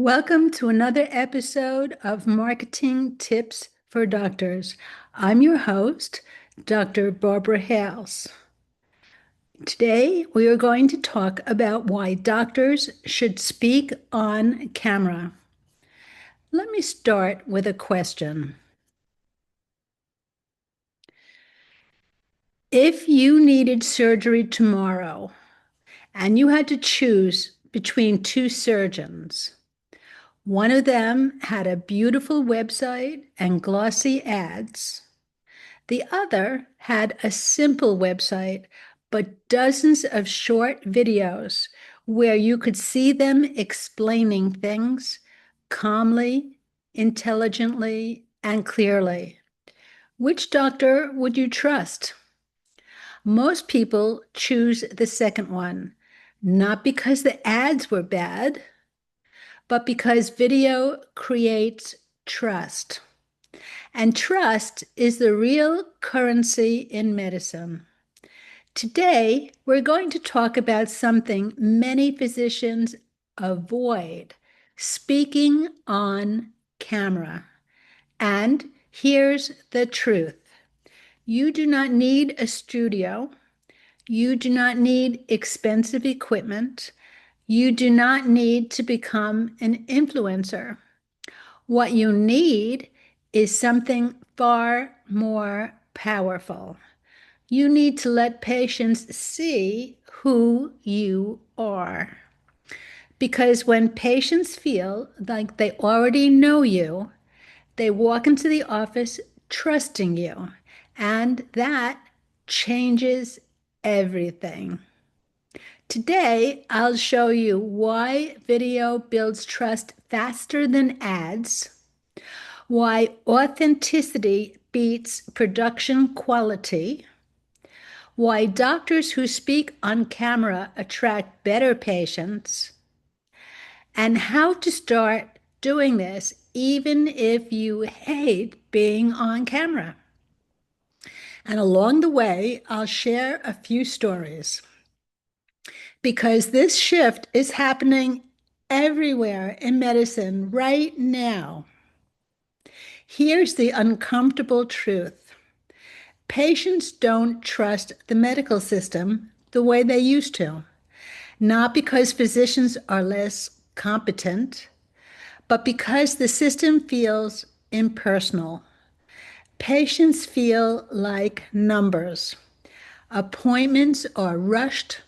Welcome to another episode of Marketing Tips for Doctors. I'm your host, Dr. Barbara Hales. Today, we are going to talk about why doctors should speak on camera. Let me start with a question. If you needed surgery tomorrow and you had to choose between two surgeons, one of them had a beautiful website and glossy ads. The other had a simple website, but dozens of short videos where you could see them explaining things calmly, intelligently, and clearly. Which doctor would you trust? Most people choose the second one, not because the ads were bad, but because video creates trust. And trust is the real currency in medicine. Today, we're going to talk about something many physicians avoid: speaking on camera. And here's the truth: you do not need a studio, you do not need expensive equipment, you do not need to become an influencer. What you need is something far more powerful. You need to let patients see who you are. Because when patients feel like they already know you, they walk into the office trusting you, and that changes everything. Today, I'll show you why video builds trust faster than ads, why authenticity beats production quality, why doctors who speak on camera attract better patients, and how to start doing this even if you hate being on camera. And along the way, I'll share a few stories because this shift is happening everywhere in medicine right now. Here's the uncomfortable truth: patients don't trust the medical system the way they used to, not because physicians are less competent, but because the system feels impersonal. Patients feel like numbers. Appointments are rushed,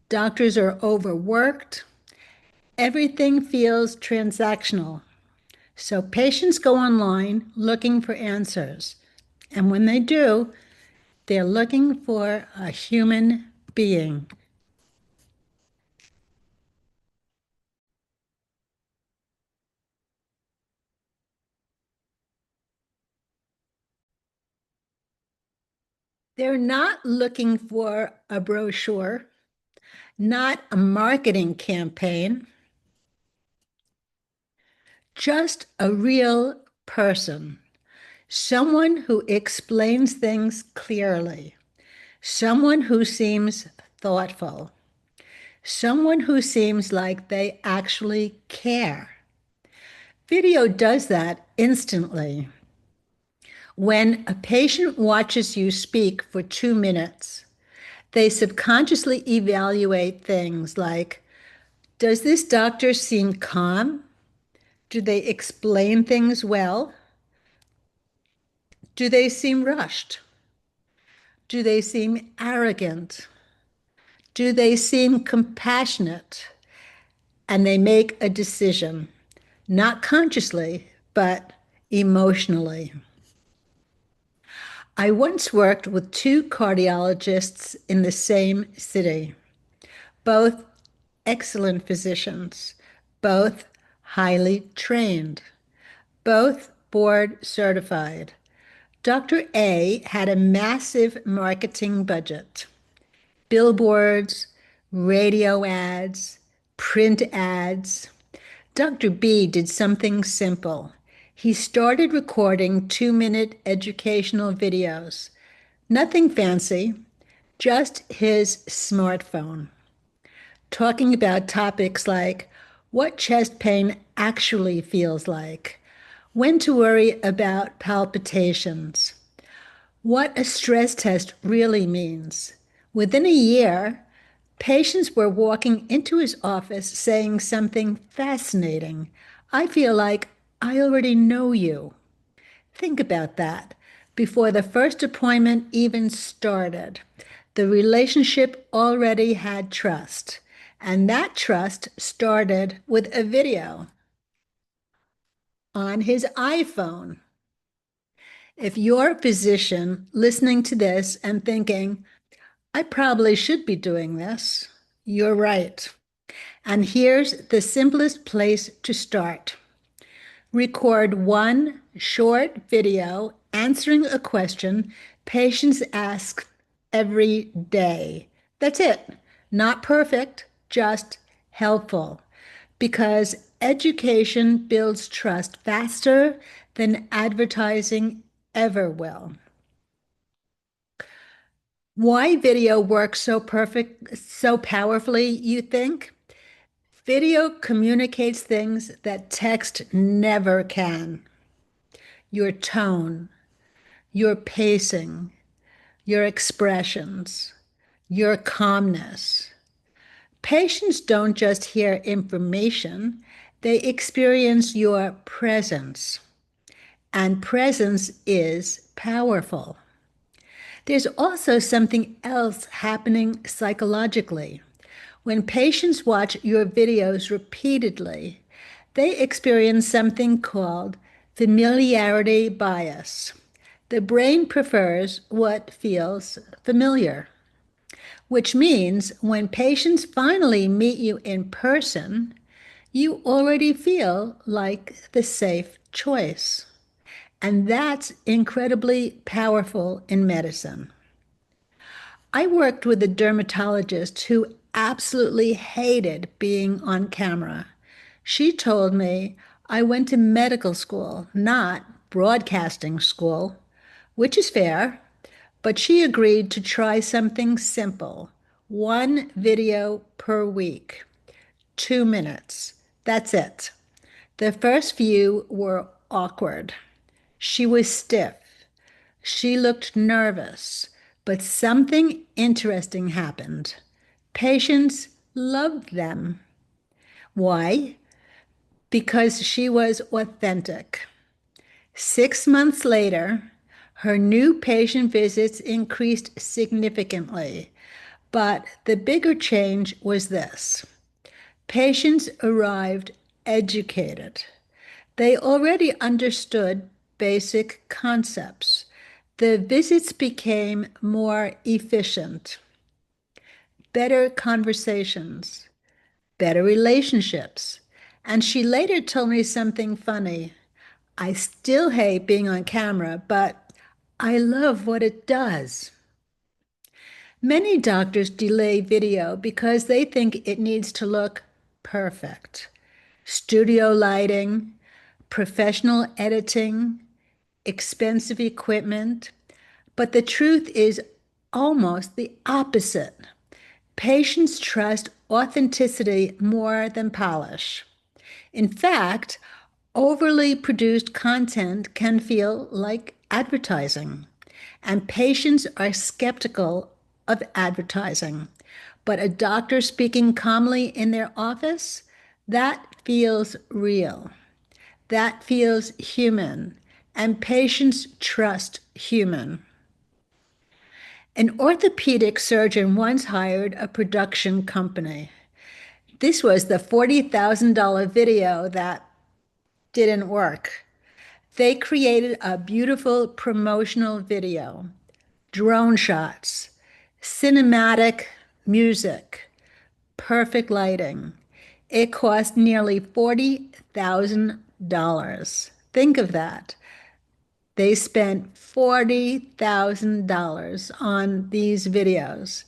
doctors are overworked, everything feels transactional. So patients go online looking for answers. And when they do, they're looking for a human being. They're not looking for a brochure, not a marketing campaign, just a real person. Someone who explains things clearly, someone who seems thoughtful, someone who seems like they actually care. Video does that instantly. When a patient watches you speak for 2 minutes, they subconsciously evaluate things like, does this doctor seem calm? Do they explain things well? Do they seem rushed? Do they seem arrogant? Do they seem compassionate? And they make a decision, not consciously, but emotionally. I once worked with two cardiologists in the same city, both excellent physicians, both highly trained, both board certified. Dr. A had a massive marketing budget: billboards, radio ads, print ads. Dr. B did something simple. He started recording 2-minute educational videos. Nothing fancy, just his smartphone, talking about topics like what chest pain actually feels like, when to worry about palpitations, what a stress test really means. Within a year, patients were walking into his office saying something fascinating. I feel like I already know you. Think about that. Before the first appointment even started, the relationship already had trust. And that trust started with a video on his iPhone. If you're a physician listening to this and thinking, I probably should be doing this, you're right. And here's the simplest place to start. Record one short video answering a question patients ask every day. That's it. Not perfect, just helpful. Because education builds trust faster than advertising ever will. Why video works so powerfully, you think? Video communicates things that text never can. Your tone, your pacing, your expressions, your calmness. Patients don't just hear information, they experience your presence. And presence is powerful. There's also something else happening psychologically. When patients watch your videos repeatedly, they experience something called familiarity bias. The brain prefers what feels familiar, which means when patients finally meet you in person, you already feel like the safe choice. And that's incredibly powerful in medicine. I worked with a dermatologist who absolutely hated being on camera. She told me I went to medical school, not broadcasting school, which is fair, but she agreed to try something simple, one video per week, 2 minutes. That's it. The first few were awkward. She was stiff. She looked nervous, but something interesting happened. Patients loved them. Why? Because she was authentic. 6 months later, her new patient visits increased significantly. But the bigger change was this. Patients arrived educated. They already understood basic concepts. The visits became more efficient, better conversations, better relationships. And she later told me something funny. I still hate being on camera, but I love what it does. Many doctors delay video because they think it needs to look perfect. Studio lighting, professional editing, expensive equipment. But the truth is almost the opposite. Patients trust authenticity more than polish. In fact, overly produced content can feel like advertising, and patients are skeptical of advertising. But a doctor speaking calmly in their office, that feels real. That feels human, and patients trust human. An orthopedic surgeon once hired a production company. This was the $40,000 video that didn't work. They created a beautiful promotional video, drone shots, cinematic music, perfect lighting. It cost nearly $40,000. Think of that. They spent $40,000 on these videos,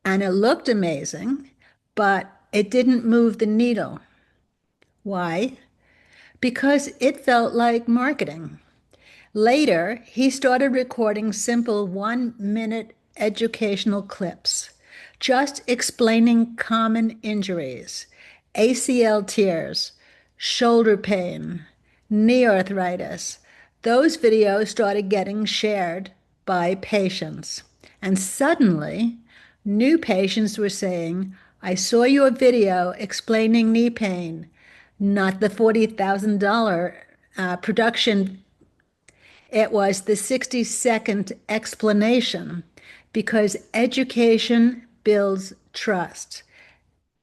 and it looked amazing, but it didn't move the needle. Why? Because it felt like marketing. Later, he started recording simple 1 minute educational clips, just explaining common injuries. ACL tears, shoulder pain, knee arthritis. Those videos started getting shared by patients. And suddenly, new patients were saying, I saw your video explaining knee pain, not the $40,000 production. It was the 60-second explanation because education builds trust.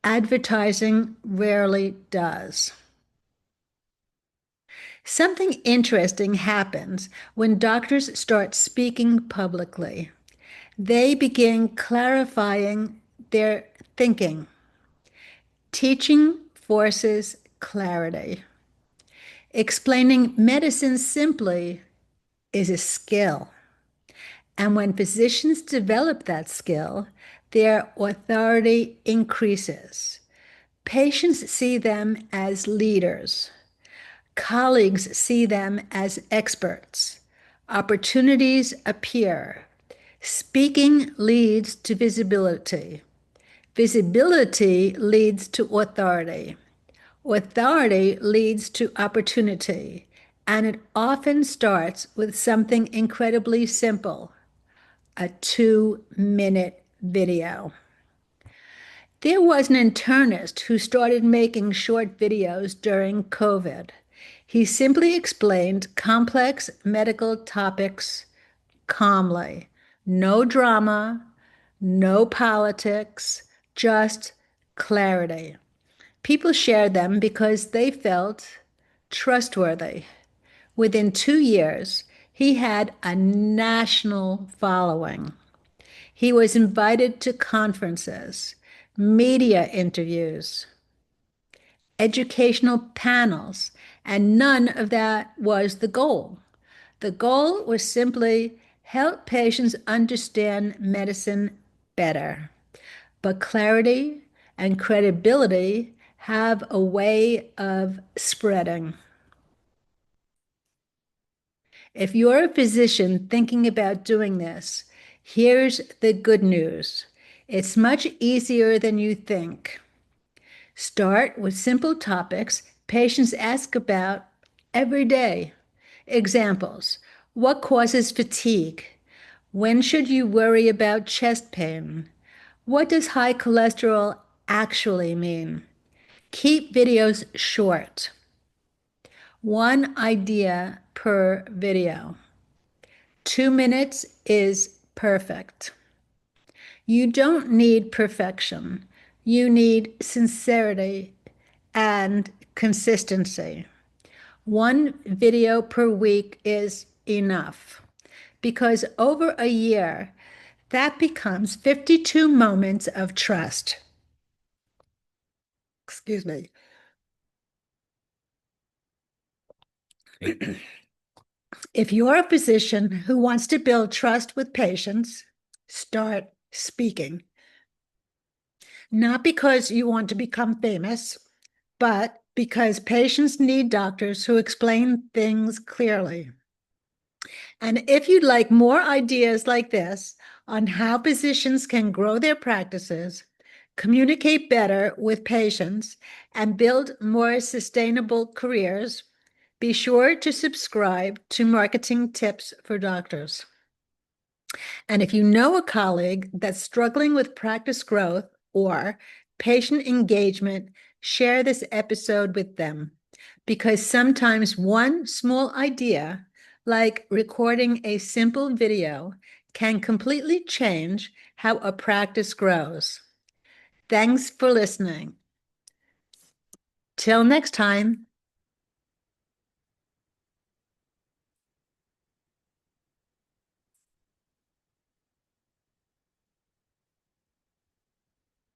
Advertising rarely does. Something interesting happens when doctors start speaking publicly. They begin clarifying their thinking. Teaching forces clarity. Explaining medicine simply is a skill. And when physicians develop that skill, their authority increases. Patients see them as leaders. Colleagues see them as experts. Opportunities appear. Speaking leads to visibility. Visibility leads to authority. Authority leads to opportunity. And it often starts with something incredibly simple, a 2-minute video. There was an internist who started making short videos during COVID. He simply explained complex medical topics calmly. No drama, no politics, just clarity. People shared them because they felt trustworthy. Within 2 years, he had a national following. He was invited to conferences, media interviews, educational panels, and none of that was the goal. The goal was simply help patients understand medicine better. But clarity and credibility have a way of spreading. If you're a physician thinking about doing this, here's the good news. It's much easier than you think. Start with simple topics patients ask about every day. Examples: what causes fatigue? When should you worry about chest pain? What does high cholesterol actually mean? Keep videos short. One idea per video. 2 minutes is perfect. You don't need perfection. You need sincerity and consistency. One video per week is enough because over a year, that becomes 52 moments of trust. Excuse me. If you're a physician who wants to build trust with patients, start speaking. Not because you want to become famous, but because patients need doctors who explain things clearly. And if you'd like more ideas like this on how physicians can grow their practices, communicate better with patients, and build more sustainable careers, be sure to subscribe to Marketing Tips for Doctors. And if you know a colleague that's struggling with practice growth or patient engagement, share this episode with them. Because sometimes one small idea, like recording a simple video, can completely change how a practice grows. Thanks for listening. Till next time.